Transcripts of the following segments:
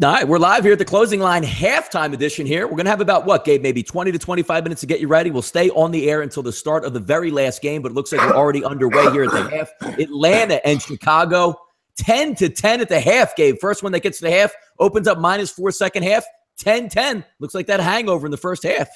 All right, we're live here at the Closing Line halftime edition here. We're going to have about, what, Gabe, maybe 20 to 25 minutes to get you ready. We'll stay on the air until the start of the very last game, but it looks like we're already underway here at the half. Atlanta and Chicago, 10-10 at the half, Gabe. First one that gets to the half opens up -4 second half, 10-10. Looks like that hangover in the first half.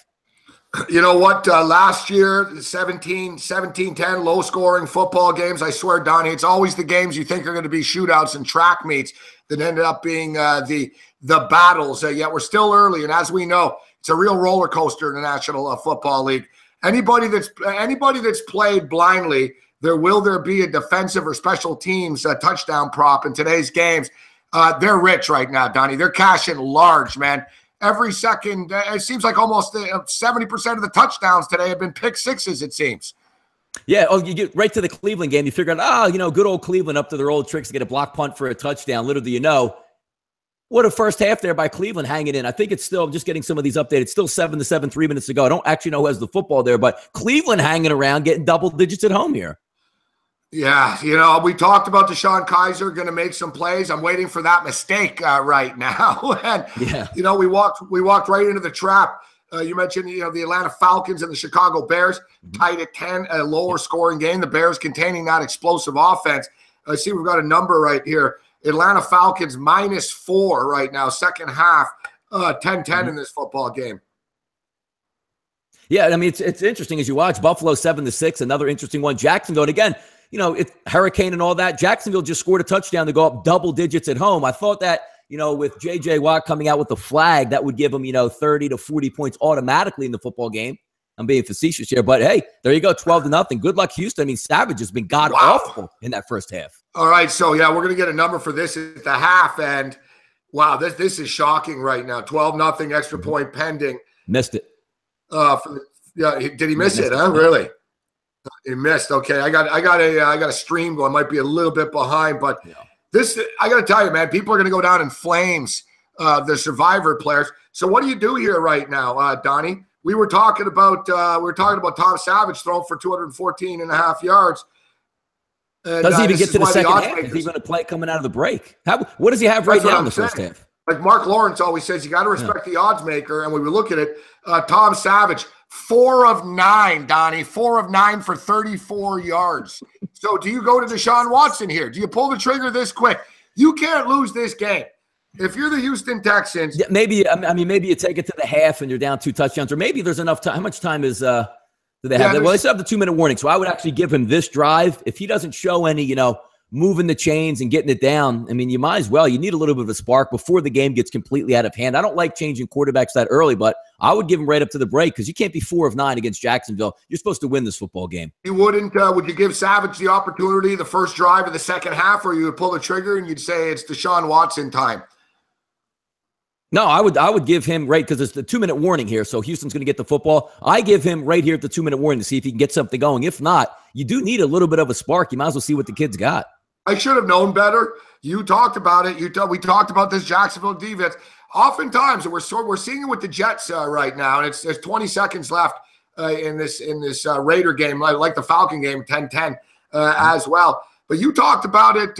You know what? Last year, 17-10, low-scoring football games. I swear, Donnie, it's always the games you think are going to be shootouts and track meets that ended up being the battles. Yet we're still early, and as we know, it's a real roller coaster in the National Football League. Anybody that's played blindly, there be a defensive or special teams touchdown prop in today's games. They're rich right now, Donnie. They're cashing large, man. Every second, it seems like almost 70% of the touchdowns today have been pick sixes, it seems. Yeah, you get right to the Cleveland game. You figure out, good old Cleveland up to their old tricks to get a block punt for a touchdown. Little do you know, what a first half there by Cleveland hanging in. I think it's still, I'm just getting some of these updated, still 7-7, 3 minutes to go. I don't actually know who has the football there, but Cleveland hanging around, getting double digits at home here. Yeah, we talked about Deshaun Kaiser going to make some plays. I'm waiting for that mistake right now. And, we walked right into the trap. You mentioned, the Atlanta Falcons and the Chicago Bears, tied at 10, a lower scoring game. The Bears containing that explosive offense. I see we've got a number right here. Atlanta Falcons -4 right now, second half, 10-10 in this football game. Yeah, I mean, it's interesting as you watch. Buffalo 7-6, another interesting one. Jacksonville, and again, it's hurricane and all that. Jacksonville just scored a touchdown to go up double digits at home. I thought that, with J.J. Watt coming out with the flag, that would give him, 30 to 40 points automatically in the football game. I'm being facetious here, but hey, there you go, 12-0. Good luck, Houston. I mean, Savage has been god-awful in that first half. All right, so, we're going to get a number for this at the half, and, wow, this is shocking right now. 12-0, extra point pending. Missed it. Did he miss it, huh? Really? He missed. Okay, I got a stream going. Might be a little bit behind, but this, I got to tell you, man, people are going to go down in flames. The Survivor players. So what do you do here right now, Donnie? We were talking about Tom Savage throwing for 214.5 yards. And, doesn't even get to the second half. Is he going to play coming out of the break? What does he have right now in the first half? Like Mark Lawrence always says, you got to respect the odds maker. And when we look at it, Tom Savage, 4 of 9, Donnie, 4 of 9 for 34 yards. So do you go to Deshaun Watson here? Do you pull the trigger this quick? You can't lose this game. If you're the Houston Texans. Yeah, maybe you take it to the half and you're down 2 touchdowns, or maybe there's enough time. How much time is do they have? Well, they still have the 2-minute warning. So I would actually give him this drive. If he doesn't show any, moving the chains and getting it down, I mean, you might as well. You need a little bit of a spark before the game gets completely out of hand. I don't like changing quarterbacks that early, but I would give him right up to the break because you can't be 4 of 9 against Jacksonville. You're supposed to win this football game. You wouldn't? Would you give Savage the opportunity the first drive of the second half, or you would pull the trigger and you'd say it's Deshaun Watson time? No, I would give him right because it's the 2-minute warning here. So Houston's going to get the football. I give him right here at the 2-minute warning to see if he can get something going. If not, you do need a little bit of a spark. You might as well see what the kid's got. I should have known better. You talked about it. We talked about this Jacksonville defense. Oftentimes, and we're seeing it with the Jets right now, and there's 20 seconds left in this Raider game, like the Falcon game, 10-10 as well. But you talked about it,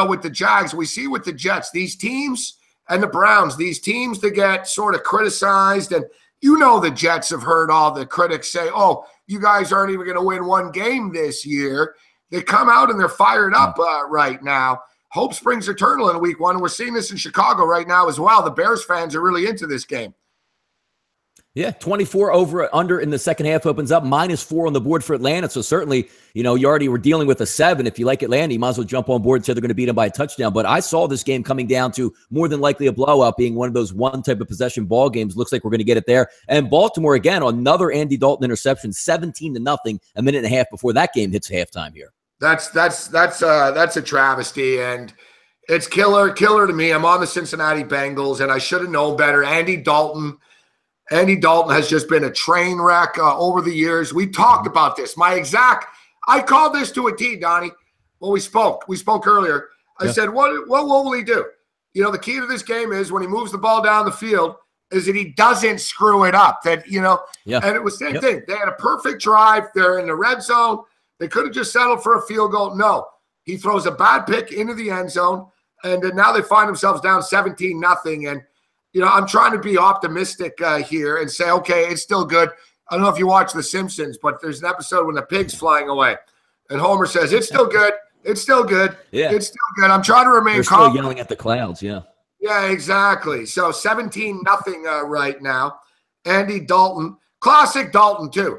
with the Jags. We see with the Jets, these teams and the Browns, these teams that get sort of criticized, and the Jets have heard all the critics say, "Oh, you guys aren't even going to win one game this year." They come out and they're fired up right now. Hope springs eternal in week 1. And we're seeing this in Chicago right now as well. The Bears fans are really into this game. Yeah, 24 over under in the second half opens up, -4 on the board for Atlanta. So certainly, you already were dealing with a 7. If you like Atlanta, you might as well jump on board and say they're going to beat them by a touchdown. But I saw this game coming down to more than likely a blowout, being one of those one type of possession ball games. Looks like we're going to get it there. And Baltimore, again, another Andy Dalton interception, 17-0, a minute and a half before that game hits halftime here. That's a travesty, and it's killer to me. I'm on the Cincinnati Bengals, and I should have known better. Andy Dalton has just been a train wreck over the years. We talked about this. I called this to a T, Donnie. Well, we spoke earlier. I said, what will he do? The key to this game is when he moves the ball down the field is that he doesn't screw it up. And it was the same thing. They had a perfect drive. They're in the red zone. They could have just settled for a field goal. No, he throws a bad pick into the end zone, And now they find themselves down 17-0. And, I'm trying to be optimistic here and say, okay, it's still good. I don't know if you watch The Simpsons, but there's an episode when the pig's flying away. And Homer says, it's still good. It's still good. Yeah. It's still good. I'm trying to remain calm. They're still yelling at the clouds, yeah. Yeah, exactly. So 17-0 right now. Andy Dalton. Classic Dalton, too.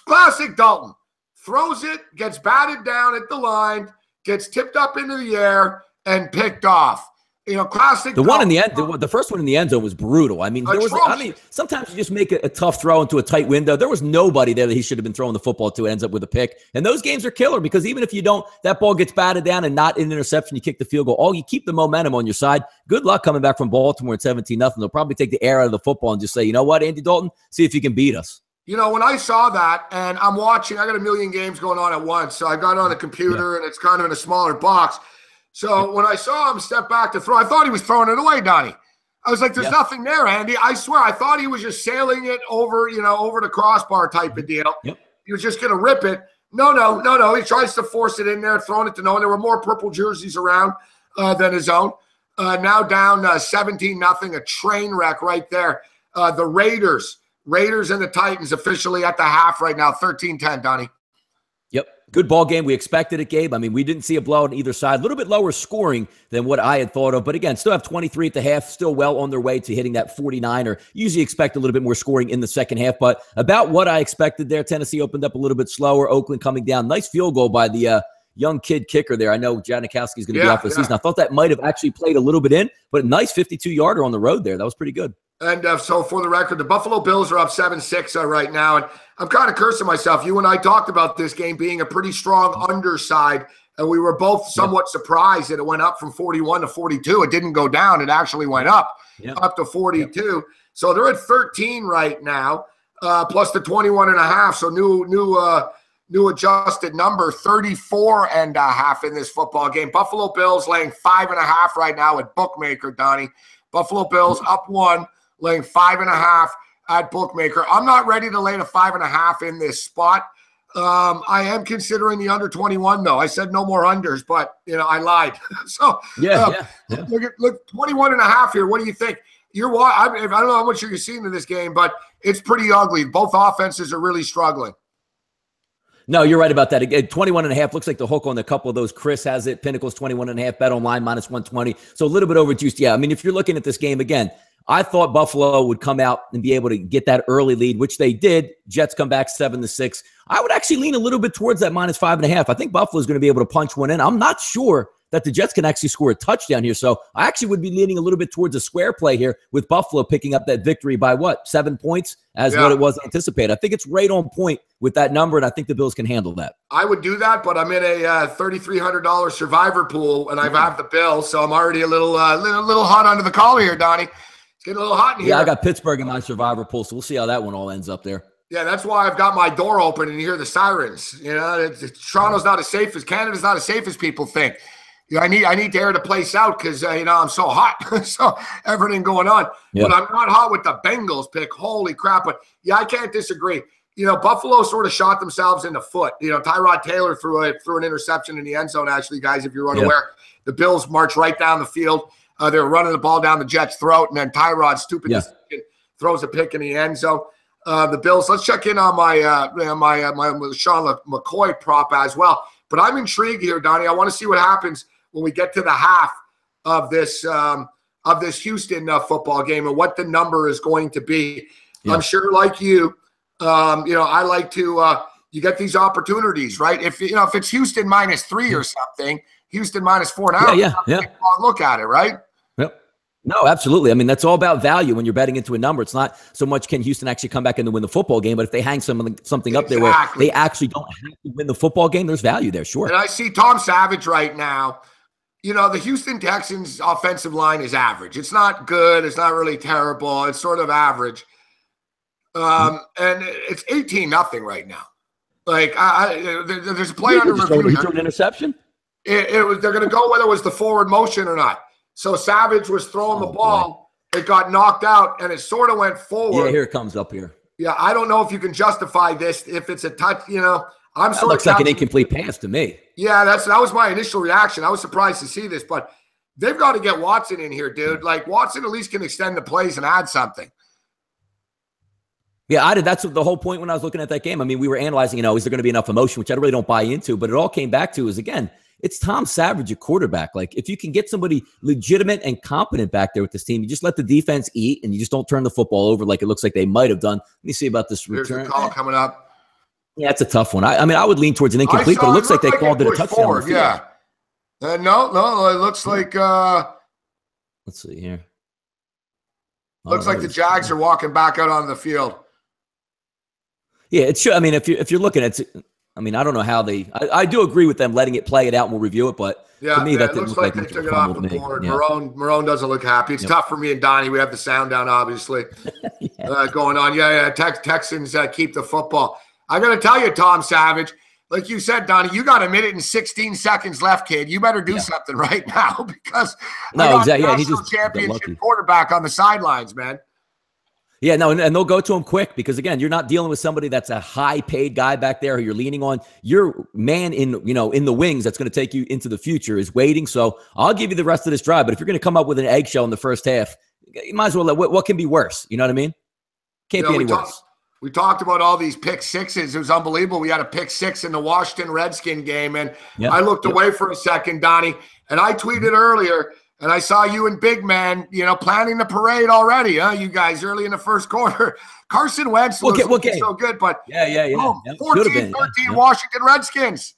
Classic Dalton. Throws it, gets batted down at the line, gets tipped up into the air, and picked off. Classic. The one in the end, the first one in the end zone was brutal. I mean, sometimes you just make a tough throw into a tight window. There was nobody there that he should have been throwing the football to. It ends up with a pick. And those games are killer because even if you don't, that ball gets batted down and not an interception, you kick the field goal. You keep the momentum on your side. Good luck coming back from Baltimore at 17-0. They'll probably take the air out of the football and just say, you know what, Andy Dalton, see if you can beat us. When I saw that, and I'm watching, I got a million games going on at once. So I got on the computer, and it's kind of in a smaller box. So when I saw him step back to throw, I thought he was throwing it away, Donnie. I was like, there's nothing there, Andy. I swear, I thought he was just sailing it over, over the crossbar type of deal. Yep. He was just going to rip it. No. He tries to force it in there, throwing it to no one. There were more purple jerseys around than his own. Now down 17-0, a train wreck right there. The Raiders and the Titans officially at the half right now, 13-10, Donnie. Yep. Good ball game. We expected it, Gabe. I mean, we didn't see a blowout on either side. A little bit lower scoring than what I had thought of. But again, still have 23 at the half, still well on their way to hitting that 49, or usually expect a little bit more scoring in the second half. But about what I expected there, Tennessee opened up a little bit slower. Oakland coming down. Nice field goal by the young kid kicker there. I know Janikowski is going to be out for the season. I thought that might have actually played a little bit in, but a nice 52-yarder on the road there. That was pretty good. And so for the record, the Buffalo Bills are up 7-6 right now. And I'm kind of cursing myself. You and I talked about this game being a pretty strong underside. And we were both somewhat surprised that it went up from 41 to 42. It didn't go down. It actually went up to 42. Yep. So they're at 13 right now, plus the 21.5. So new adjusted number, 34.5 in this football game. Buffalo Bills laying 5.5 right now at Bookmaker, Donnie. Buffalo Bills up 1. Laying 5.5 at Bookmaker. I'm not ready to lay the 5.5 in this spot. I am considering the under 21, though. I said no more unders, but I lied. So look, 21.5 here. What do you think? I don't know how much you're seeing in this game, but it's pretty ugly. Both offenses are really struggling. No, you're right about that. Again, 21.5 looks like the hook on a couple of those. Chris has it. Pinnacle's 21.5. Bet online -120. So a little bit overjuiced. Yeah, I mean, if you're looking at this game again, I thought Buffalo would come out and be able to get that early lead, which they did. Jets come back 7-6. I would actually lean a little bit towards that -5.5. I think Buffalo's going to be able to punch one in. I'm not sure that the Jets can actually score a touchdown here. So I actually would be leaning a little bit towards a square play here with Buffalo picking up that victory by 7 points as what it was anticipated. I think it's right on point with that number, and I think the Bills can handle that. I would do that, but I'm in a $3,300 survivor pool, and I have the Bills, so I'm already a little hot under the collar here, Donnie. Getting a little hot in here. Yeah, I got Pittsburgh in my survivor pool, so we'll see how that one all ends up there. Yeah, that's why I've got my door open and you hear the sirens. Toronto's not as safe as Canada's not as safe as people think. I need to air the place out because I'm so hot, so everything going on. But I'm not hot with the Bengals pick. Holy crap! But yeah, I can't disagree. Buffalo sort of shot themselves in the foot. Tyrod Taylor threw an interception in the end zone. Actually, guys, if you're unaware, the Bills marched right down the field. They were running the ball down the Jets' throat, and then Tyrod, stupid decision, throws a pick in the end zone. The Bills. Let's check in on my Sean McCoy prop as well. But I'm intrigued here, Donnie. I want to see what happens when we get to the half of this Houston football game and what the number is going to be. I'm sure, like you, I like to you get these opportunities, right? If it's Houston -3 or something, Houston -4.5. Look at it, right? Yep. No, absolutely. I mean, that's all about value when you're betting into a number. It's not so much can Houston actually come back and win the football game, but if they hang something up there where they actually don't have to win the football game, there's value there, sure. And I see Tom Savage right now. The Houston Texans offensive line is average. It's not good. It's not really terrible. It's sort of average. And it's 18-0 right now. Like, there's a play under review. He threw an interception? They're going to go whether it was the forward motion or not. So Savage was throwing the ball. Boy. It got knocked out, and it sort of went forward. Yeah, here it comes up here. Yeah, I don't know if you can justify this. If it's a touch, I'm sort of looks like an incomplete pass to me. Yeah, that was my initial reaction. I was surprised to see this, but They've got to get Watson in here, dude. Like, Watson at least can extend the plays and add something. Yeah, I did. That's the whole point when I was looking at that game. I mean, we were analyzing, is there going to be enough emotion, which I really don't buy into, but it all came back to is, again, it's Tom Savage at quarterback. Like, if you can get somebody legitimate and competent back there with this team, you just let the defense eat and you just don't turn the football over like it looks like they might have done. Let me see about this return. There's a call coming up. Yeah, it's a tough one. I mean, I would lean towards an incomplete, but it looks like they called it a touchdown. Forward, yeah. No, it looks like let's see here. Looks like the Jags are walking back out on the field. Yeah, it should. I mean, if you're looking at, I mean, I don't know how they. I do agree with them letting it play it out, and we'll review it. But to me, that didn't looks look like they took it off the board. Yeah. Marone doesn't look happy. It's tough for me and Donnie. We have the sound down, obviously, going on. Yeah. Texans keep the football. I got to tell you, Tom Savage, like you said, Donnie, you got a minute and 16 seconds left, kid. You better do something right now because exactly. Yeah, national championship quarterback on the sidelines, man. Yeah, no, and they'll go to him quick because, again, you're not dealing with somebody that's a high-paid guy back there who you're leaning on. Your man in the wings that's going to take you into the future is waiting. So I'll give you the rest of this drive. But if you're going to come up with an eggshell in the first half, you might as well what can be worse? You know what I mean? Can't be any worse. We talked about all these pick sixes. It was unbelievable. We had a pick six in the Washington Redskin game, and I looked away for a second, Donnie, and I tweeted earlier, and I saw you and Big Man, planning the parade already, huh? You guys early in the first quarter. Carson Wentz was so good, but 14-13 Washington Redskins.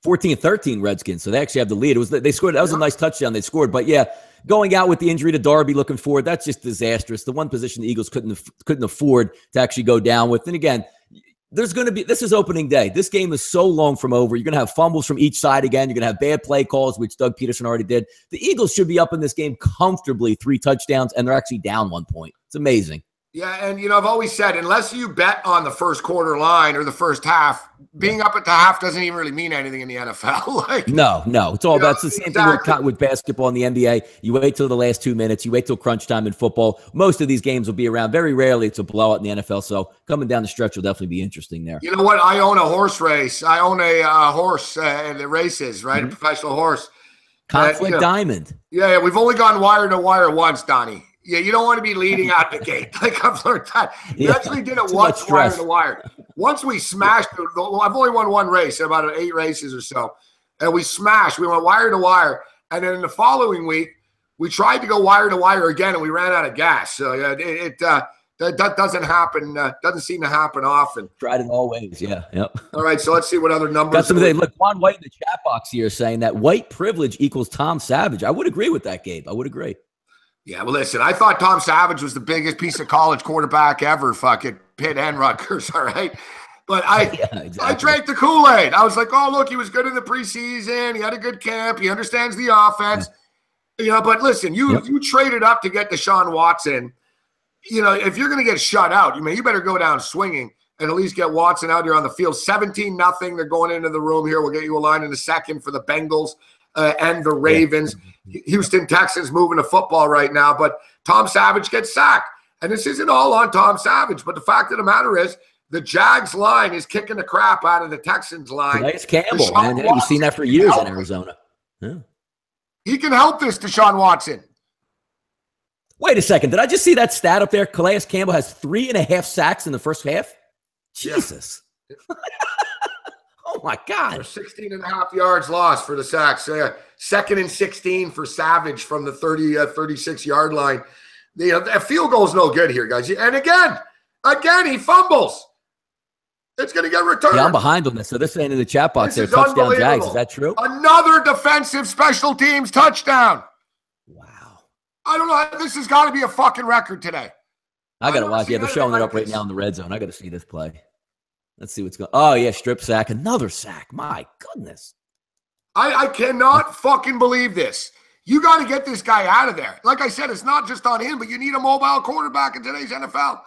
14-13 Redskins. So they actually have the lead. They scored. That was a nice touchdown they scored. But yeah, going out with the injury to Darby, looking forward, that's just disastrous. The one position the Eagles couldn't afford to actually go down with. And again, this is opening day. This game is so long from over. You're going to have fumbles from each side again. You're going to have bad play calls, which Doug Peterson already did. The Eagles should be up in this game comfortably 3 touchdowns, and they're actually down 1 point. It's amazing. Yeah, and I've always said, unless you bet on the first quarter line or the first half, being up at the half doesn't even really mean anything in the NFL. No, it's all about the same thing with basketball in the NBA. You wait till the last 2 minutes. You wait till crunch time in football. Most of these games will be around. Very rarely it's a blowout in the NFL. So coming down the stretch will definitely be interesting there. You know what? I own a horse race. I own a horse in the races, right? A professional horse. Conflict Diamond. Yeah, we've only gone wire to wire once, Donnie. Yeah, you don't want to be leading out the gate. Like I've learned that. We actually did it once, wire to wire. Once we smashed, I've only won one race, about 8 races or so. And we smashed. We went wire to wire. And then in the following week, we tried to go wire to wire again, and we ran out of gas. So that doesn't happen. Doesn't seem to happen often. Tried it always. Yeah. Yep. All right. So let's see what other numbers. Got some look, Juan White in the chat box here saying that white privilege equals Tom Savage. I would agree with that, Gabe. I would agree. Yeah, well, listen, I thought Tom Savage was the biggest piece of college quarterback ever, fucking Pitt and Rutgers, all right? But I drank the Kool-Aid. I was like, oh, look, he was good in the preseason. He had a good camp. He understands the offense. Yeah. But listen, you traded up to get Deshaun Watson. If you're going to get shut out, you better go down swinging and at least get Watson out here on the field. 17-0. They're going into the room here. We'll get you a line in a second for the Bengals and the Ravens. Houston Texans moving to football right now, but Tom Savage gets sacked. And this isn't all on Tom Savage, but the fact of the matter is the Jags line is kicking the crap out of the Texans line. Nice Campbell, man. We've seen that for years in Arizona. Yeah. He can help this Deshaun Watson. Wait a second. Did I just see that stat up there? Calais Campbell has 3.5 sacks in the first half? Jesus. Oh, my God. 16.5 yards lost for the sacks. 2nd and 16 for Savage from the 36-yard line. A field goal is no good here, guys. And again, he fumbles. It's going to get returned. Yeah, I'm behind on this. So they're saying in the chat box there, touchdown Jags. Is that true? Another defensive special teams touchdown. Wow. I don't know. This has got to be a fucking record today. I got to watch. Yeah, they're showing it up right now in the red zone. I got to see this play. Let's see what's going on. Oh, yeah, strip sack. Another sack. My goodness. I cannot fucking believe this. You got to get this guy out of there. Like I said, it's not just on him, but you need a mobile quarterback in today's NFL.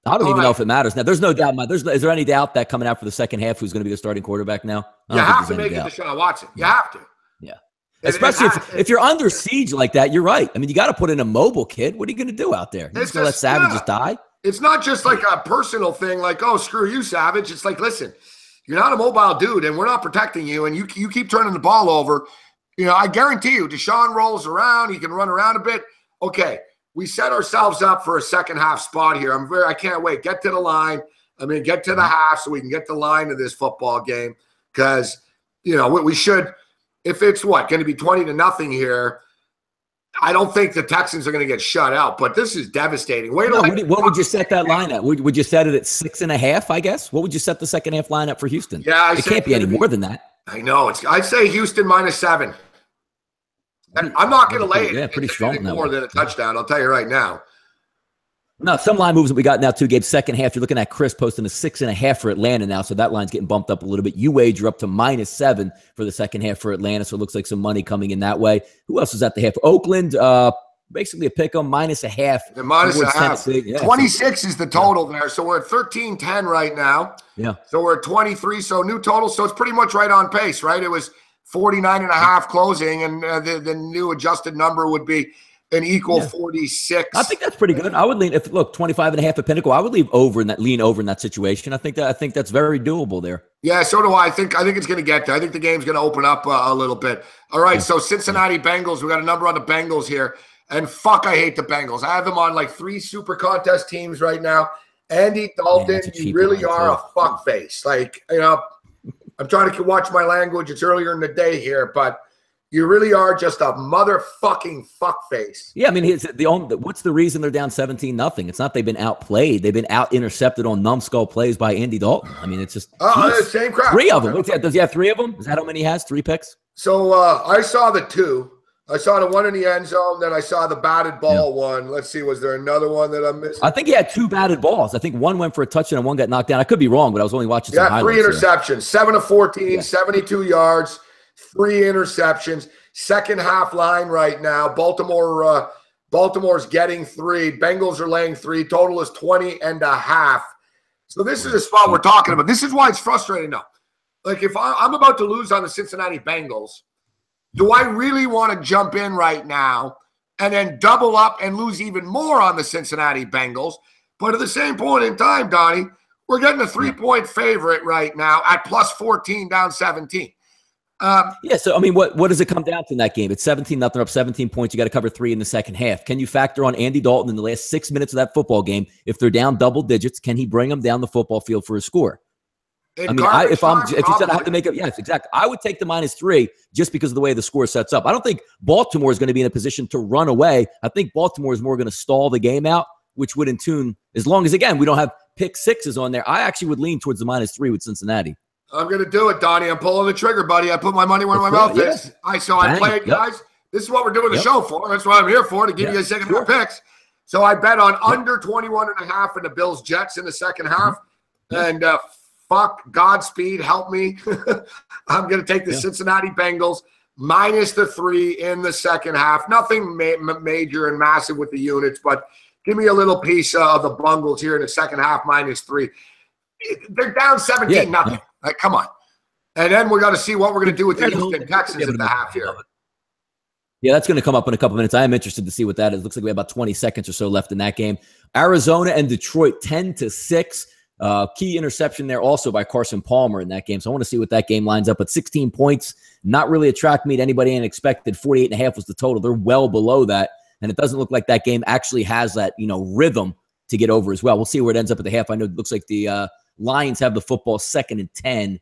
I don't even know if it matters now. There's no doubt. Is there any doubt that coming out for the second half who's going to be the starting quarterback now? You have to make it Deshaun Watson. You have to. Yeah. Especially if you're under siege like that, you're right. I mean, you got to put in a mobile kid. What are you going to do out there? You're just going to let Savage just die? It's not just like a personal thing like, oh, screw you, Savage. It's like, listen, you're not a mobile dude, and we're not protecting you, and you keep turning the ball over. I guarantee you, Deshaun rolls around. He can run around a bit. Okay, we set ourselves up for a second half spot here. I can't wait. Get to the line. Get to the half so we can get the line of this football game. Because, we should, if it's going to be 20-0 here, I don't think the Texans are going to get shut out, but this is devastating. What would you set that line at? Would you set it at 6.5, I guess? What would you set the second half line up for Houston? Yeah, it can't be any more than that. I know. I'd say Houston -7. And I'm not going to lay it. Yeah, pretty strong. More than a touchdown, I'll tell you right now. No, some line moves that we got now too, Gabe. Second half, you're looking at Chris posting a 6.5 for Atlanta now, so that line's getting bumped up a little bit. You wager up to -7 for the second half for Atlanta, so it looks like some money coming in that way. Who else is at the half? Oakland, basically a pick 'em, -0.5. The -0.5. Yeah, 26 is the total there, so we're at 13-10 right now. Yeah. So we're at 23, so new total, so it's pretty much right on pace, right? It was 49.5 closing, and the new adjusted number would be an equal 46. I think that's pretty good. I would lean 25.5 at Pinnacle. I would lean over in that situation. I think that's very doable there. Yeah, so do I. I think it's going to get there. I think the game's going to open up a little bit. All right, so Cincinnati Bengals. We got a number on the Bengals here, and fuck, I hate the Bengals. I have them on like 3 super contest teams right now. Andy Dalton, you really are a fuck face. Like, I'm trying to watch my language. It's earlier in the day here, but you really are just a motherfucking fuckface. Yeah, what's the reason they're down 17-0? It's not they've been outplayed. They've been out-intercepted on numbskull plays by Andy Dalton. It's just same crap. 3 of them. Does he have 3 of them? Is that how many he has? 3 picks? So I saw the 2. I saw the one in the end zone. Then I saw the batted ball one. Let's see. Was there another one that I'm missing? I think he had 2 batted balls. I think one went for a touchdown and one got knocked down. I could be wrong, but I was only watching some highlights. 3 interceptions. 7 of 14, 72 yards. 3 interceptions. Second half line right now. Baltimore's getting 3. Bengals are laying 3. Total is 20.5. So this is a spot we're talking about. This is why it's frustrating now. Like if I'm about to lose on the Cincinnati Bengals, do I really want to jump in right now and then double up and lose even more on the Cincinnati Bengals? But at the same point in time, Donnie, we're getting a 3-point favorite right now at +14 down 17. So what does it come down to in that game? It's 17-0 up 17 points. You got to cover 3 in the second half. Can you factor on Andy Dalton in the last 6 minutes of that football game? If they're down double digits, can he bring them down the football field for a score? If you said I have to make it, yes, exactly. I would take the -3 just because of the way the score sets up. I don't think Baltimore is going to be in a position to run away. I think Baltimore is more going to stall the game out, which would in tune, as long as, again, we don't have pick 6s on there. I actually would lean towards the -3 with Cincinnati. I'm going to do it, Donnie. I'm pulling the trigger, buddy. I put my money where my mouth is. I played, guys. This is what we're doing the show for. That's what I'm here for, to give you a second half picks. So I bet on under 21.5 in the Bills-Jets in the second half. And fuck, Godspeed, help me. I'm going to take the Cincinnati Bengals -3 in the second half. Nothing major and massive with the units, but give me a little piece of the bungles here in the second half, -3. They're down 17-0. Like, come on. And then we got to see what we're going to do with the Houston Texans at the half here. Yeah, that's going to come up in a couple minutes. I am interested to see what that is. Looks like we have about 20 seconds or so left in that game. Arizona and Detroit 10-6. Key interception there also by Carson Palmer in that game. So I want to see what that game lines up at 16 points. Not really a track meet. Anybody unexpected. 48.5 was the total. They're well below that. And it doesn't look like that game actually has that, rhythm to get over as well. We'll see where it ends up at the half. I know it looks like the Lions have the football 2nd and 10.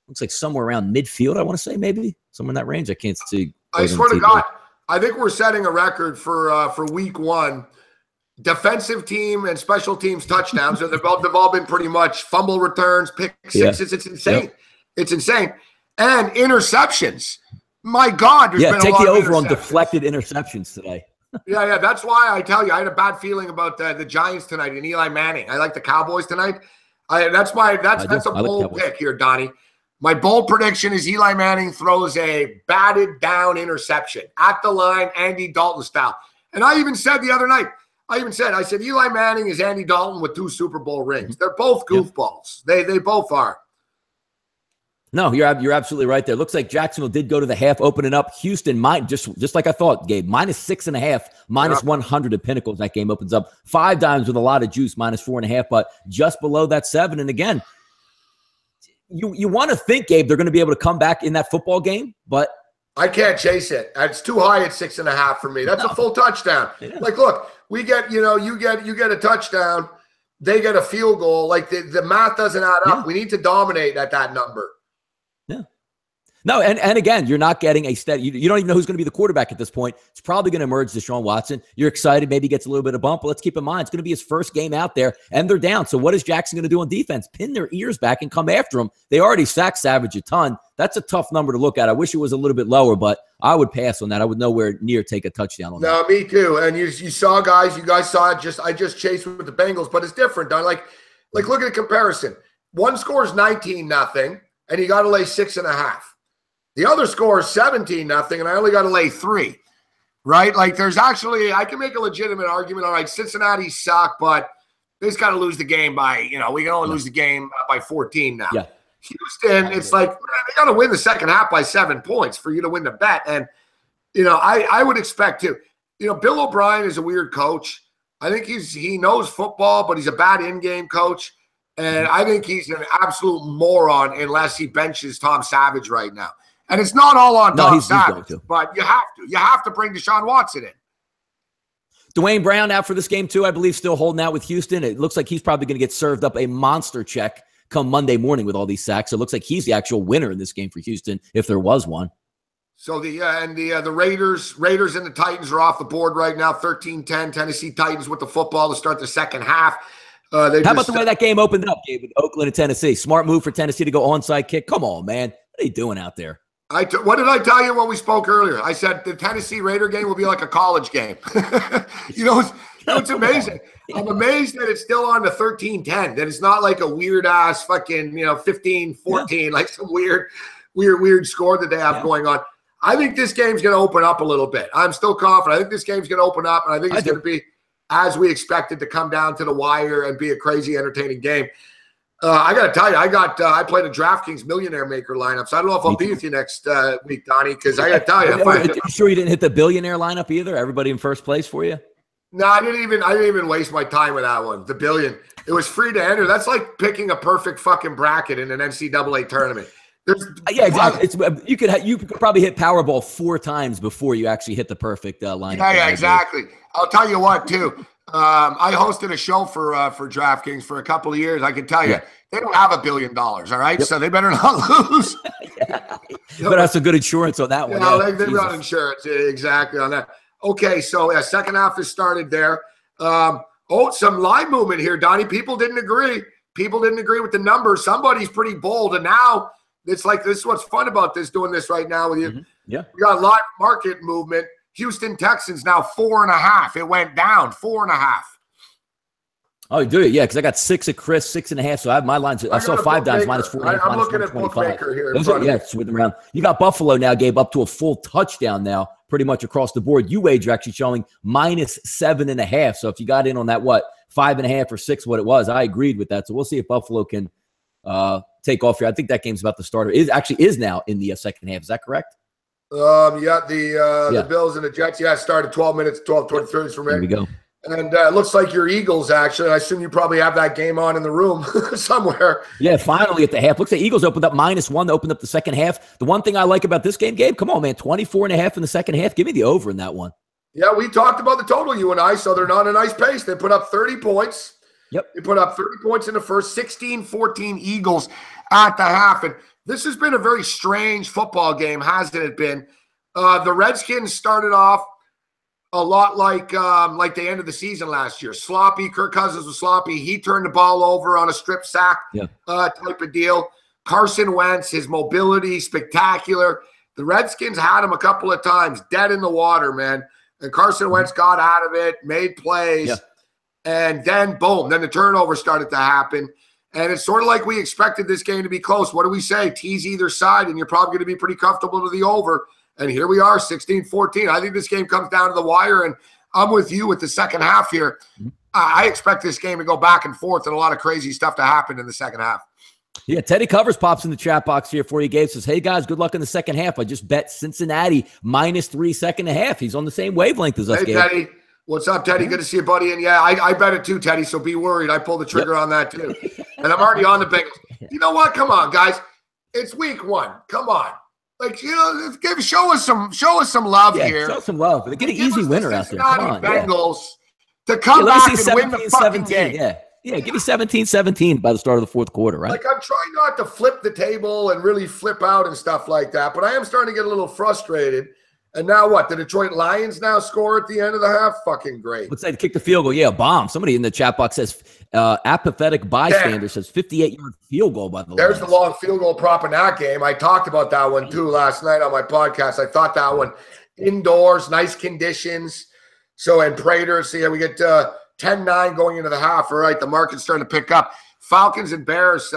Looks like somewhere around midfield, I want to say, maybe. Somewhere in that range. I can't see. I swear to God, I think we're setting a record for week 1. Defensive team and special teams touchdowns. So they've all been pretty much fumble returns, pick 6s. It's insane. It's insane. And interceptions. My God, there's been a lot of take the over on deflected interceptions today. Yeah. That's why I tell you, I had a bad feeling about the Giants tonight and Eli Manning. I like the Cowboys tonight. That's a bold pick here, Donnie. My bold prediction is Eli Manning throws a batted down interception at the line, Andy Dalton style. And I even said the other night, I said Eli Manning is Andy Dalton with 2 Super Bowl rings. They're both goofballs. They both are. No, you're absolutely right there. Looks like Jacksonville did go to the half, opening up. Houston might just like I thought, Gabe, -6.5, -100 at Pinnacle. That game opens up 5 dimes with a lot of juice, -4.5, but just below that 7. And again, you want to think, Gabe, they're going to be able to come back in that football game, but I can't chase it. It's too high at 6.5 for me. That's a full touchdown. Yeah. Like, look, we get, you get a touchdown, they get a field goal. Like the math doesn't add up. We need to dominate at that number. Yeah. No, and again, you're not getting a steady. You don't even know who's going to be the quarterback at this point. It's probably going to emerge Deshaun Watson. You're excited, maybe gets a little bit of bump, but let's keep in mind it's going to be his first game out there, and they're down. So what is Jackson going to do on defense? Pin their ears back and come after him. They already sacked Savage a ton. That's a tough number to look at. I wish it was a little bit lower, but I would pass on that. I would nowhere near take a touchdown on that. No, me too. And you saw guys, you guys saw it. I just chased with the Bengals, but it's different. Like look at the comparison. One scores 19-0, and you got to lay 6.5. The other score is 17-0, and I only got to lay 3, right? Like there's actually, I can make a legitimate argument. All right, Cincinnati suck, but they just got to lose the game by, we can only lose the game by 14 now. Yeah. Houston, it's like, man, they got to win the second half by 7 points for you to win the bet. And, I would expect to. Bill O'Brien is a weird coach. I think he knows football, but he's a bad in-game coach. And I think he's an absolute moron unless he benches Tom Savage right now. And it's not all on Tom Savage, but you have to. You have to bring Deshaun Watson in. Dwayne Brown out for this game too, I believe, still holding out with Houston. It looks like he's probably going to get served up a monster check come Monday morning with all these sacks. So it looks like he's the actual winner in this game for Houston, if there was one. So the Raiders and the Titans are off the board right now, 13-10. Tennessee Titans with the football to start the second half. How about the way that game opened up, Gabe, with Oakland and Tennessee? Smart move for Tennessee to go onside kick. Come on, man. What are you doing out there? What did I tell you when we spoke earlier? I said the Tennessee Raider game will be like a college game. It's amazing. I'm amazed that it's still on the 13-10, that it's not like a weird-ass fucking, 15-14, like some weird score that they have going on. I think this game's going to open up a little bit. I'm still confident. I think this game's going to open up, and I think it's going to be as we expected to come down to the wire and be a crazy, entertaining game. I got to tell you, I played a DraftKings Millionaire Maker lineup, so I don't know if I'll be with you next week, Donnie, because I got to tell you. Are you sure you didn't hit the billionaire lineup either? Everybody in first place for you? No, I didn't even waste my time with that one. The billion. It was free to enter. That's like picking a perfect fucking bracket in an NCAA tournament. Yeah, exactly. You could probably hit Powerball 4 times before you actually hit the perfect lineup. Yeah, exactly. I'll tell you what, too. I hosted a show for DraftKings for a couple of years. I can tell you, they don't have $1 billion. All right, so they better not lose. You better have some good insurance on that one. They run insurance exactly on that. Okay, so second half has started there. Some line movement here, Donnie. People didn't agree. People didn't agree with the numbers. Somebody's pretty bold, and now it's like this is what's fun about doing this right now with you. Mm-hmm. Yeah, we got live market movement. Houston Texans now 4.5. It went down 4.5. Oh, you do it? Yeah, because I got 6 at Chris, 6.5. So I have my lines. I saw 5 downs, minus 4.5. I'm looking at Bookmaker here. Switch them around. You got Buffalo now, Gabe, up to a full touchdown now, pretty much across the board. UWage actually showing minus 7.5. So if you got in on that, 5.5 or 6, what it was, I agreed with that. So we'll see if Buffalo can take off here. I think that game's about to start. It is now in the second half. Is that correct? The Bills and the Jets. Yeah, started 12 minutes, 12:23 from there. There we go. And it looks like your Eagles, actually. I assume you probably have that game on in the room somewhere. Yeah, finally at the half. Looks like Eagles opened up -1. They opened up the second half. The one thing I like about this game, Gabe, come on, man, 24.5 in the second half. Give me the over in that one. Yeah, we talked about the total, you and I, so they're not a nice pace. They put up 30 points. Yep. They put up 30 points in the first, 16-14 Eagles at the half. And this has been a very strange football game, hasn't it been? The Redskins started off a lot like the end of the season last year. Sloppy. Kirk Cousins was sloppy. He turned the ball over on a strip sack type of deal. Carson Wentz, his mobility, spectacular. The Redskins had him a couple of times, dead in the water, man. And Carson Wentz got out of it, made plays, and then, boom, then the turnover started to happen. And it's sort of like we expected this game to be close. What do we say? Tease either side, and you're probably going to be pretty comfortable to the over. And here we are, 16-14. I think this game comes down to the wire, and I'm with you with the second half here. I expect this game to go back and forth and a lot of crazy stuff to happen in the second half. Yeah, Teddy Covers pops in the chat box here for you, Gabe. Says, hey, guys, good luck in the second half. I just bet Cincinnati -3 second half. He's on the same wavelength as us, hey, Gabe. Teddy. What's up, Teddy? Good to see you, buddy. And, yeah, I bet it too, Teddy, so be worried. I pulled the trigger on that too. And I'm already on the Bengals. You know what? Come on, guys. It's week 1. Come on. Like, show us some love here. Show some love. Get an easy winner out there. Come on, Bengals to come back and win the fucking game. Yeah, give me 17-17 by the start of the fourth quarter, right? Like, I'm trying not to flip the table and really flip out and stuff like that, but I am starting to get a little frustrated. And now what? The Detroit Lions now score at the end of the half? Fucking great. Let's say to kick the field goal. Yeah, bomb. Somebody in the chat box says apathetic bystander says 58-yard field goal by the There's Lions. the long field goal prop in that game. I talked about that one too last night on my podcast. I thought that one indoors, nice conditions. So, and Prater, so yeah, we get 10-9 going into the half. All right, the market's starting to pick up. Falcons and Bears.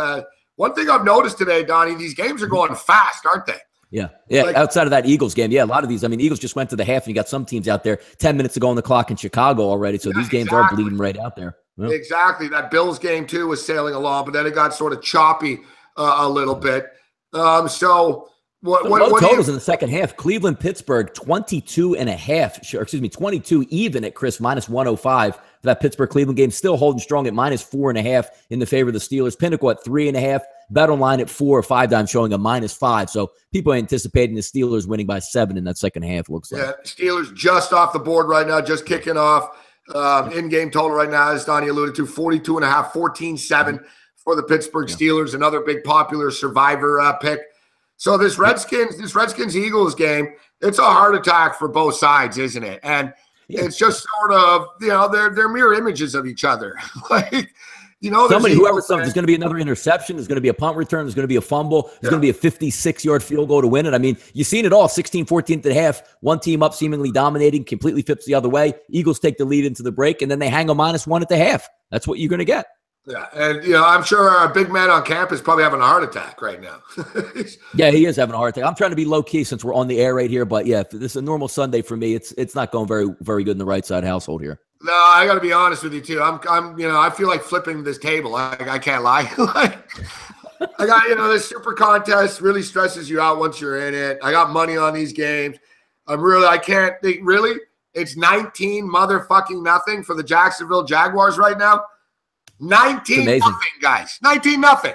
One thing I've noticed today, Donnie, these games are going fast, aren't they? Yeah. Like, outside of that Eagles game, a lot of these. I mean, Eagles just went to the half, and you got some teams out there 10 minutes to go on the clock in Chicago already. So these games are bleeding right out there. Yeah. Exactly. That Bills game too was sailing along, but then it got sort of choppy a little bit. So what totals in the second half? Cleveland, Pittsburgh, 22 even at Chris, minus 105 for that Pittsburgh Cleveland game. Still holding strong at minus 4.5 in the favor of the Steelers. Pinnacle at 3.5. Bet online at 4 or 5 times showing a -5. So people are anticipating the Steelers winning by 7 in that second half, looks like. Yeah, Steelers just off the board right now, just kicking off. In-game total right now, as Donnie alluded to, 42.5, 14-7 for the Pittsburgh Steelers, another big popular survivor pick. So this Redskins-Eagles game, it's a heart attack for both sides, isn't it? And it's just sort of, they're mirror images of each other. Like, whoever there's going to be another interception. There's going to be a punt return. There's going to be a fumble. There's going to be a 56-yard field goal to win it. I mean, you've seen it all. 16-14 at the half. One team up, seemingly dominating, completely flips the other way. Eagles take the lead into the break, and then they hang a -1 at the half. That's what you're going to get. Yeah, and I'm sure our big man on campus is probably having a heart attack right now. Yeah, he is having a heart attack. I'm trying to be low key since we're on the air right here, but yeah, if this is a normal Sunday for me. It's not going very, very good in the right side household here. No, I got to be honest with you too. I feel like flipping this table. I can't lie. I got, this super contest really stresses you out once you're in it. I got money on these games. I can't think, really? It's 19 motherfucking nothing for the Jacksonville Jaguars right now. 19-0, guys. 19-0.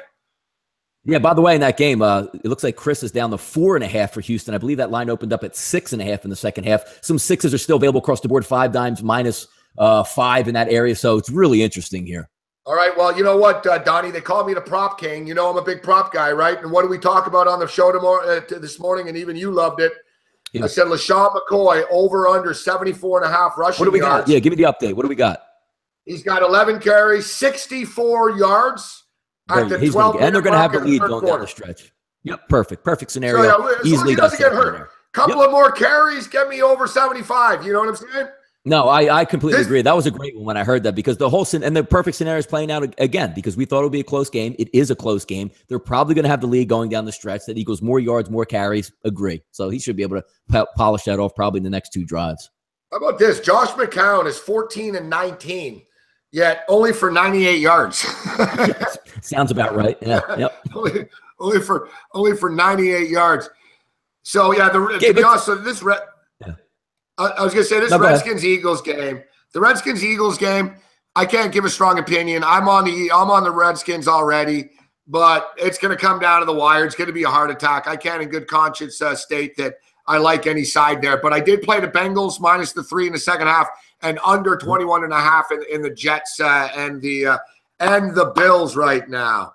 Yeah, by the way, in that game, it looks like Chris is down to 4.5 for Houston. I believe that line opened up at 6.5 in the second half. Some sixes are still available across the board, 5 dimes, -5 in that area. So it's really interesting here. All right. Well, you know what, Donnie? They call me the prop king. I'm a big prop guy, right? And what did we talk about on the show this morning? And even you loved it. Yeah. I said LaShawn McCoy over under 74.5 rushing yards. What do we got? Yeah, give me the update. What do we got? He's got 11 carries, 64 yards at the 12th and they're going to have the lead going down the stretch. Yep, perfect scenario. So, easily he doesn't get hurt. Couple of more carries, get me over 75. You know what I'm saying? No, I completely agree. That was a great one when I heard that, because the perfect scenario is playing out again, because we thought it would be a close game. It is a close game. They're probably going to have the lead going down the stretch. That equals more yards, more carries. Agree. So he should be able to polish that off probably in the next 2 drives. How about this? Josh McCown is 14-19. Yet only for 98 yards. Sounds about right. Yeah. Yep. only for 98 yards. So yeah, to be honest, so this I was gonna say this Redskins-Eagles game. The Redskins-Eagles game, I can't give a strong opinion. I'm on the Redskins already, but it's gonna come down to the wire. It's gonna be a heart attack. I can't in good conscience state that I like any side there. But I did play the Bengals minus the 3 in the second half, and under 21.5 in the Jets and the Bills right now.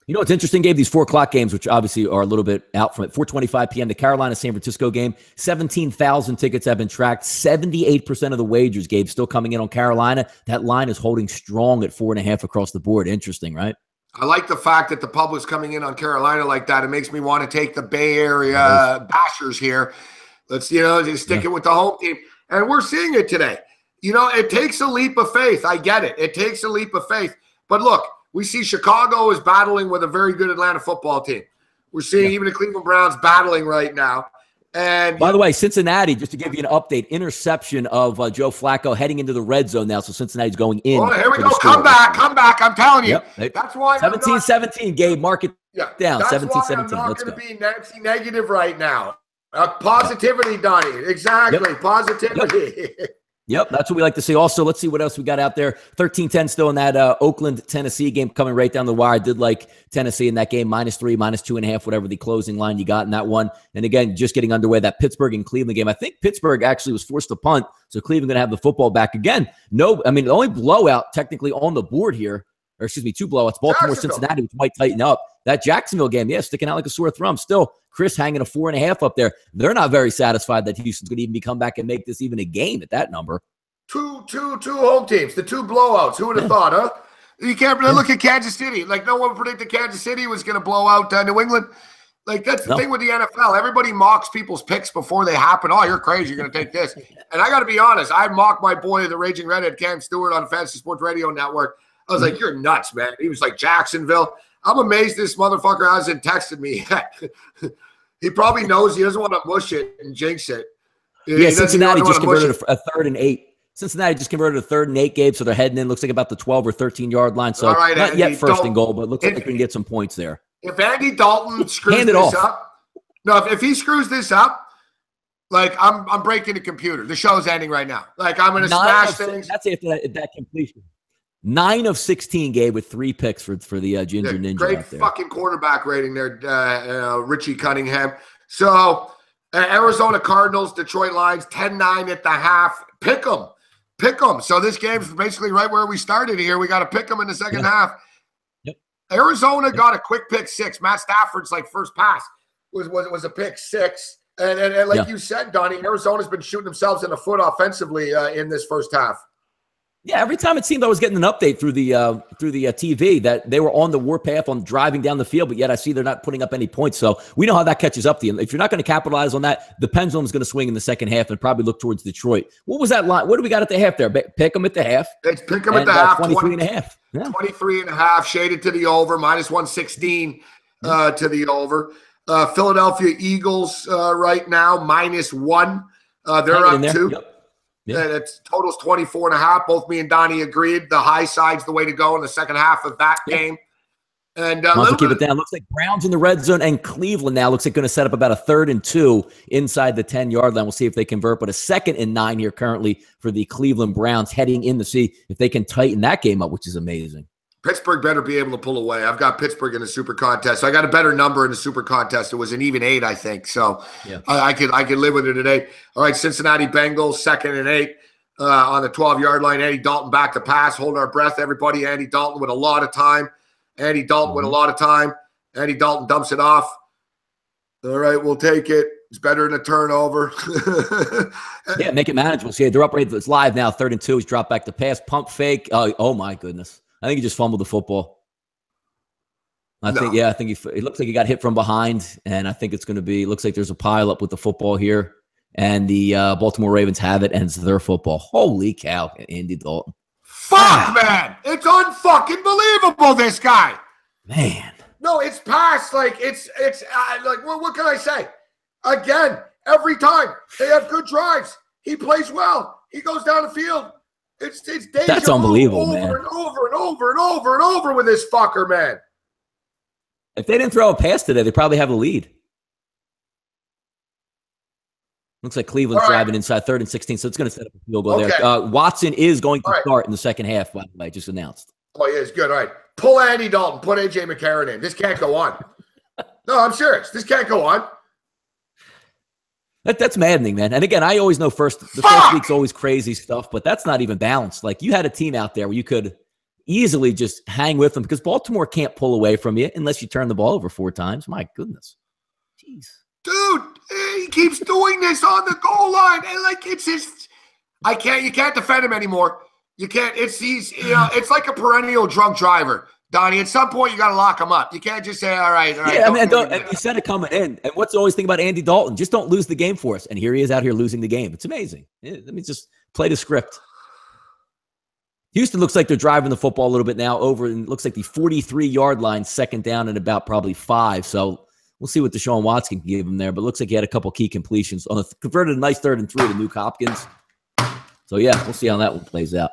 It's interesting, Gabe, these 4 o'clock games, which obviously are a little bit out from it. 4:25 p.m., the Carolina-San Francisco game. 17,000 tickets have been tracked. 78% of the wagers, Gabe, still coming in on Carolina. That line is holding strong at 4.5 across the board. Interesting, right? I like the fact that the public's coming in on Carolina like that. It makes me want to take the Bay Area bashers here. Let's, stick it with the home team. And we're seeing it today. It takes a leap of faith. I get it. It takes a leap of faith. But look, we see Chicago is battling with a very good Atlanta football team. We're seeing even the Cleveland Browns battling right now. And by the way, Cincinnati, just to give you an update, interception of Joe Flacco heading into the red zone now. So Cincinnati's going in. Oh, here we go. Come back. I'm telling you. Yep. That's why 17-17, Gabe. Mark it down. 17-17. I'm not going to be negative right now. Positivity, Donnie. Exactly. Positivity. Yep, that's what we like to see. Also, let's see what else we got out there. 13-10 still in that Oakland-Tennessee game coming right down the wire. I did like Tennessee in that game, -3, -2.5, whatever the closing line you got in that one. And again, just getting underway, that Pittsburgh and Cleveland game. I think Pittsburgh actually was forced to punt, so Cleveland going to have the football back again. No, I mean, the only blowout technically on the board here, or excuse me, 2 blowouts, Baltimore, Cincinnati, which might tighten up. That Jacksonville game, yeah, sticking out like a sore thumb. Still, Chris hanging a 4.5 up there. They're not very satisfied that Houston's going to even come back and make this even a game at that number. Two home teams, the 2 blowouts. Who would have thought, huh? You can't look at Kansas City. Like, no one predicted Kansas City was going to blow out New England. Like, that's the thing with the NFL. Everybody mocks people's picks before they happen. Oh, you're crazy. You're going to take this. And I got to be honest. I mocked my boy, the Raging Redhead, Cam Stewart, on Fantasy Sports Radio Network. I was like, you're nuts, man. He was like, Jacksonville. I'm amazed this motherfucker hasn't texted me yet. He probably knows he doesn't want to mush it and jinx it. Yeah, Cincinnati just converted a 3rd and 8. Cincinnati just converted a 3rd and 8, Gabe, so they're heading in. Looks like about the 12 or 13-yard line. So not Andy, yet first and goal, but looks like they can get some points there. If Andy Dalton screws this up, no, if he screws this up, like I'm breaking the computer. The show's ending right now. Like I'm going to smash things. That's after that completion. 9 of 16, Gabe, with 3 picks for the Ginger Ninja. Great fucking quarterback rating there, Richie Cunningham. So Arizona Cardinals, Detroit Lions, 10-9 at the half. Pick them. So this game's basically right where we started here. We got to pick them in the second half. Yep. Arizona got a quick pick 6. Matt Stafford's first pass was a pick 6. And like you said, Donnie, Arizona's been shooting themselves in the foot offensively in this first half. Yeah, every time it seemed I was getting an update through the TV that they were on the warpath on driving down the field, but yet I see they're not putting up any points. So we know how that catches up to you. If you're not going to capitalize on that, the pendulum's going to swing in the second half and probably look towards Detroit. What was that line? What do we got at the half there? Pick them at the half. It's pick them at the half. 23.5. Yeah. 23.5, shaded to the over, -116 to the over. Philadelphia Eagles right now, -1. They're up 2. Yep. Yeah, it's totals 24.5. Both me and Donnie agreed the high side's the way to go in the second half of that game. And keep it down. Looks like Browns in the red zone, and Cleveland now looks like going to set up about a 3rd and 2 inside the 10-yard line. We'll see if they convert, but a 2nd and 9 here currently for the Cleveland Browns heading in to see if they can tighten that game up, which is amazing. Pittsburgh better be able to pull away. I've got Pittsburgh in the super contest. So I got a better number in the super contest. It was an even 8, I think. So I could live with it at 8. All right, Cincinnati Bengals, 2nd and 8 on the 12-yard line. Andy Dalton back to pass. Hold our breath, everybody. Andy Dalton with a lot of time. Andy Dalton dumps it off. All right, we'll take it. It's better than a turnover. Yeah, make it manageable. See, they're up right. It's live now. 3rd and 2. He's dropped back to pass. Pump fake. Oh my goodness. I think he just fumbled the football. I think it looks like he got hit from behind, and I think it's going to be. It looks like there's a pile up with the football here, and the Baltimore Ravens have it, and it's their football. Holy cow, Andy Dalton! Fuck, man, it's unfucking believable. This guy, man. No, it's past. Like it's like what can I say? Again, every time they have good drives, he plays well. He goes down the field. It's that's unbelievable, over man. And over and over and over and over with this fucker, man. If they didn't throw a pass today, they probably have a lead. Looks like Cleveland's driving inside 3rd and 16, so it's going to set up a field goal there. Watson is going to start in the second half, by the way, just announced. Oh, yeah, it's good. All right. Pull Andy Dalton. Put A.J. McCarron in. This can't go on. No, I'm serious. This can't go on. That's maddening, man. And again, I always know the first week's always crazy stuff, but that's not even balanced. Like, you had a team out there where you could easily just hang with them because Baltimore can't pull away from you unless you turn the ball over 4 times. My goodness. Jeez. Dude, he keeps doing this on the goal line. And it's his you can't defend him anymore. You can't. It's like a perennial drunk driver. Donnie, at some point, you got to lock him up. You can't just say, all right. Yeah, and you said it coming in. And what's the always thing about Andy Dalton? Just don't lose the game for us. And here he is out here losing the game. It's amazing. Let me just play the script. Houston looks like they're driving the football a little bit now over, and it looks like the 43-yard line, 2nd down and about probably 5. So we'll see what Deshaun Watson can give him there. But it looks like he had a couple key completions. Converted a nice 3rd and 3 to Nuke Hopkins. So, yeah, we'll see how that one plays out.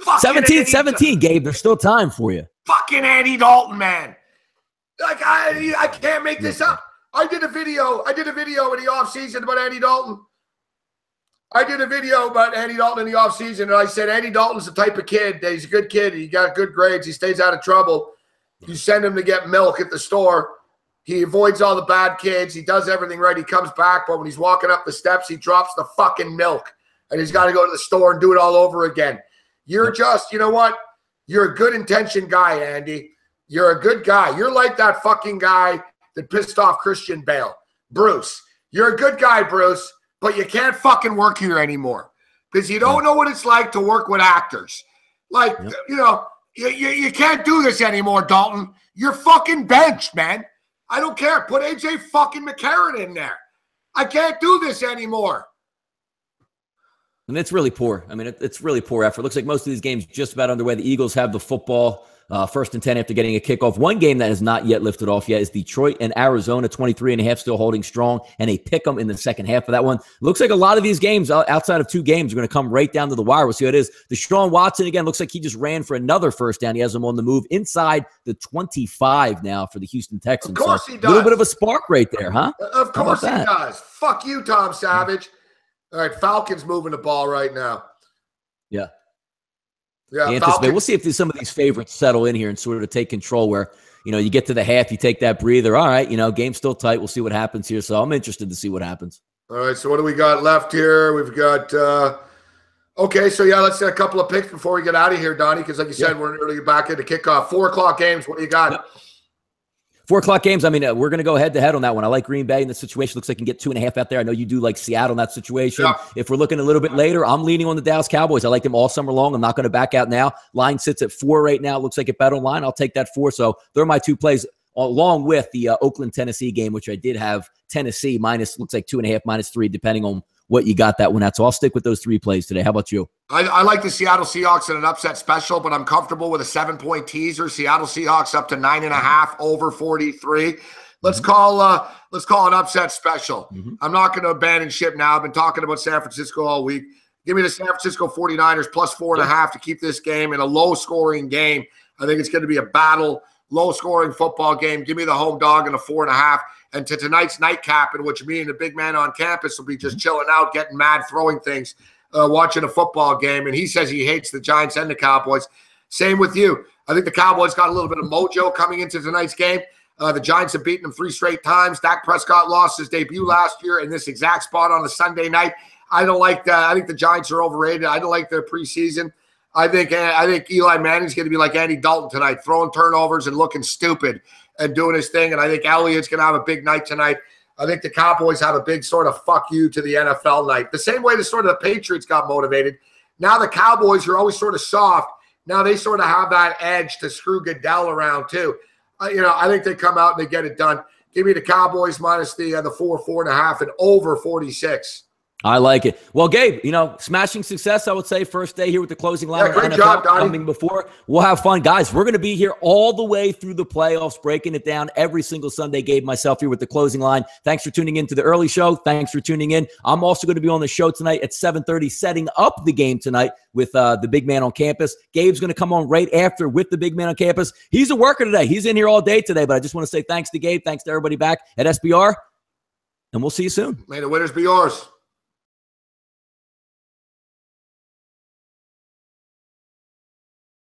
17-17, Gabe. There's still time for you. Fucking Andy Dalton, man. Like I can't make this up. I did a video in the offseason about Andy Dalton. I did a video about Andy Dalton in the offseason, and I said Andy Dalton's the type of kid that he's a good kid. He got good grades. He stays out of trouble. You send him to get milk at the store. He avoids all the bad kids. He does everything right. He comes back, but when he's walking up the steps, he drops the fucking milk, and he's got to go to the store and do it all over again. You're just, you know what? You're a good-intentioned guy, Andy. You're a good guy. You're like that fucking guy that pissed off Christian Bale. Bruce. You're a good guy, Bruce, but you can't fucking work here anymore because you don't know what it's like to work with actors. Like, you know, you can't do this anymore, Dalton. You're fucking benched, man. I don't care. Put AJ fucking McCarron in there. I can't do this anymore. And it's really poor. I mean, it's really poor effort. Looks like most of these games just about underway. The Eagles have the football. First and 10 after getting a kickoff. One game that has not yet lifted off yet is Detroit and Arizona, 23.5 still holding strong, and a pick-em in the second half of that one. Looks like a lot of these games outside of two games are going to come right down to the wire. We'll see what it is. Deshaun Watson, again, looks like he just ran for another first down. He has him on the move inside the 25 now for the Houston Texans. Of course he does. A little bit of a spark right there, huh? Of course he does. Fuck you, Tom Savage. All right, Falcons moving the ball right now. Yeah. Yeah, we'll see if some of these favorites settle in here and sort of take control where, you know, you get to the half, you take that breather. All right, you know, game's still tight. We'll see what happens here. So I'm interested to see what happens. All right, so what do we got left here? We've got okay, so yeah, let's say a couple of picks before we get out of here, Donnie, because like you said, we're early back into kickoff. 4 o'clock games. What do you got? Yep. 4 o'clock games. I mean, we're going to go head-to-head on that one. I like Green Bay in this situation. Looks like you can get 2.5 out there. I know you do like Seattle in that situation. Yeah. If we're looking a little bit later, I'm leaning on the Dallas Cowboys. I like them all summer long. I'm not going to back out now. Line sits at 4 right now. Looks like a bet online. I'll take that 4. So they're my 2 plays along with the Oakland-Tennessee game, which I did have Tennessee minus, looks like 2.5, -3, depending on what you got that one at. So I'll stick with those 3 plays today. How about you? I like the Seattle Seahawks in an upset special, but I'm comfortable with a 7-point teaser. Seattle Seahawks up to 9.5 over 43. Let's call an upset special. I'm not going to abandon ship now. I've been talking about San Francisco all week. Give me the San Francisco 49ers plus 4.5 to keep this game in a low-scoring game. I think it's going to be a battle, low-scoring football game. Give me the home dog and a 4.5. And to tonight's nightcap, in which me and the big man on campus will be just chilling out, getting mad, throwing things, watching a football game. And he says he hates the Giants and the Cowboys. Same with you. I think the Cowboys got a little bit of mojo coming into tonight's game. The Giants have beaten them 3 straight times. Dak Prescott lost his debut last year in this exact spot on a Sunday night. I don't like that. I think the Giants are overrated. I don't like their preseason. I think Eli Manning's going to be like Andy Dalton tonight, throwing turnovers and looking stupid and doing his thing. And I think Elliott's going to have a big night tonight. I think the Cowboys have a big sort of fuck you to the NFL night. The same way the sort of the Patriots got motivated. Now the Cowboys are always sort of soft. Now they sort of have that edge to screw Goodell around too. I think they come out and they get it done. Give me the Cowboys minus the 4.5 and over 46. I like it. Well, Gabe, smashing success, I would say, first day here with the closing line. Yeah, great job, Donnie. Coming before. We'll have fun. Guys, we're going to be here all the way through the playoffs, breaking it down every single Sunday. Gabe, myself here with the closing line. Thanks for tuning in to the early show. Thanks for tuning in. I'm also going to be on the show tonight at 7:30, setting up the game tonight with the big man on campus. Gabe's going to come on right after with the big man on campus. He's a worker today. He's in here all day today, but I just want to say thanks to Gabe. Thanks to everybody back at SBR, and we'll see you soon. May the winners be yours.